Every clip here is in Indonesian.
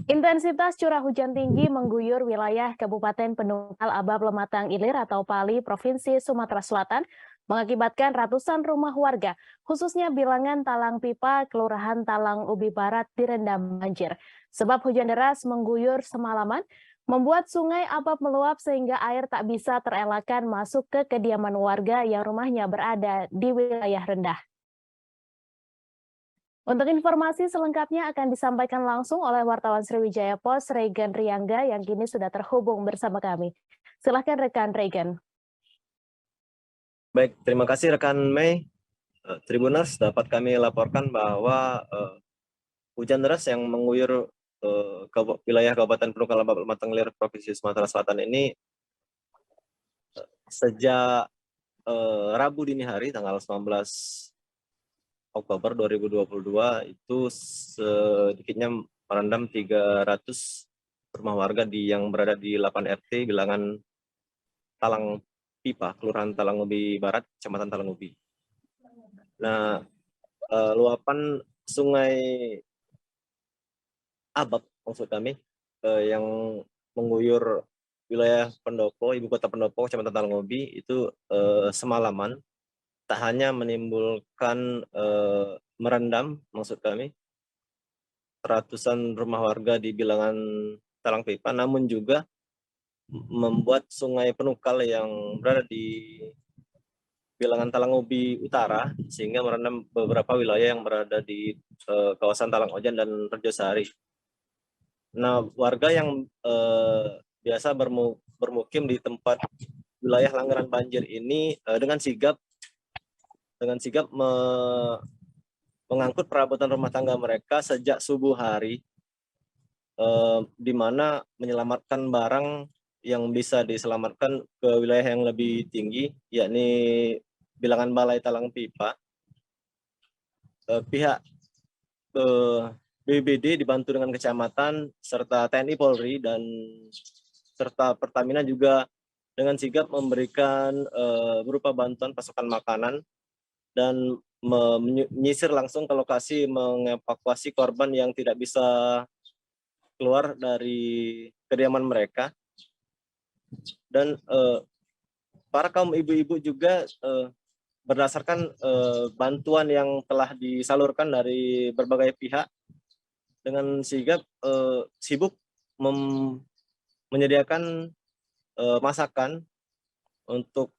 Intensitas curah hujan tinggi mengguyur wilayah Kabupaten Penunggal Abab Lematang Ilir atau Pali, Provinsi Sumatera Selatan, mengakibatkan ratusan rumah warga, khususnya bilangan Talang Pipa, Kelurahan Talang Ubi Barat direndam banjir. Sebab hujan deras mengguyur semalaman, membuat sungai Abab meluap sehingga air tak bisa terelakkan masuk ke kediaman warga yang rumahnya berada di wilayah rendah. Untuk informasi selengkapnya akan disampaikan langsung oleh wartawan Sriwijaya Pos, Regan Riangga, yang kini sudah terhubung bersama kami. Silahkan rekan Regan. Baik, terima kasih rekan Mei. Tribuners, dapat kami laporkan bahwa hujan deras yang mengguyur wilayah Kabupaten Penunggal Abab Lematang Ilir Provinsi Sumatera Selatan ini sejak Rabu dini hari tanggal 19 Oktober 2022 itu sedikitnya merendam 300 rumah warga yang berada di 8 RT bilangan Talang Pipa, Kelurahan Talang Ubi Barat, Kecamatan Talang Ubi. Nah, luapan Sungai Abab maksud kami yang mengguyur wilayah Pendopo, ibu kota Pendopo, Kecamatan Talang Ubi itu semalaman tak hanya menimbulkan merendam maksud kami ratusan rumah warga di bilangan Talang Pipa, namun juga membuat Sungai Penukal yang berada di bilangan Talang Ubi Utara sehingga merendam beberapa wilayah yang berada di kawasan Talang Ojan dan Rejosari. Nah, warga yang biasa bermukim di tempat wilayah langgaran banjir ini dengan sigap mengangkut perabotan rumah tangga mereka sejak subuh hari, di mana menyelamatkan barang yang bisa diselamatkan ke wilayah yang lebih tinggi, yakni bilangan Balai Talang Pipa. Pihak BPBD dibantu dengan kecamatan serta TNI Polri dan serta Pertamina juga dengan sigap memberikan berupa bantuan pasokan makanan dan menyisir langsung ke lokasi mengevakuasi korban yang tidak bisa keluar dari kediaman mereka. Dan para kaum ibu-ibu juga berdasarkan bantuan yang telah disalurkan dari berbagai pihak dengan sigap sibuk menyediakan masakan untuk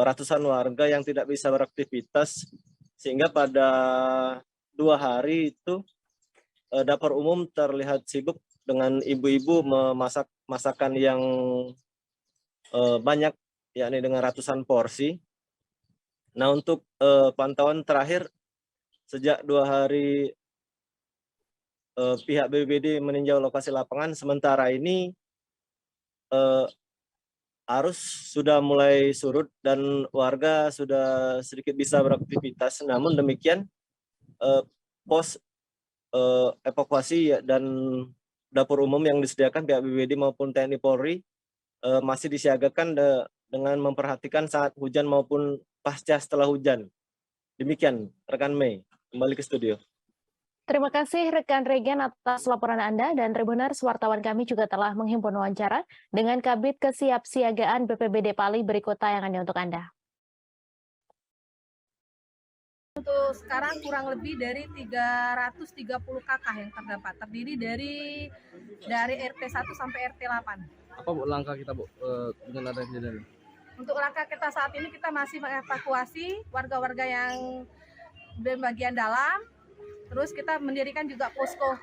ratusan warga yang tidak bisa beraktivitas, sehingga pada 2 hari itu dapur umum terlihat sibuk dengan ibu-ibu memasak masakan yang banyak, yakni dengan ratusan porsi. Nah, untuk pantauan terakhir sejak 2 hari pihak BPBD meninjau lokasi lapangan, sementara ini arus sudah mulai surut dan warga sudah sedikit bisa beraktivitas. Namun demikian pos evakuasi dan dapur umum yang disediakan pihak BPBD maupun TNI Polri masih disiagakan dengan memperhatikan saat hujan maupun pasca setelah hujan. Demikian rekan Mei, kembali ke studio. Terima kasih rekan Regan atas laporan Anda, dan Tribuners, wartawan kami juga telah menghimpun wawancara dengan Kabid Kesiapsiagaan BPBD Pali. Berikut tayangannya untuk Anda. Untuk sekarang kurang lebih dari 330 kakak yang terdapat, terdiri dari RT 1 sampai RT 8. Apa Bu langkah kita Bu dengan adanya kejadian? Untuk langkah kita saat ini, kita masih mengevakuasi warga-warga yang di bagian dalam. Terus kita mendirikan juga posko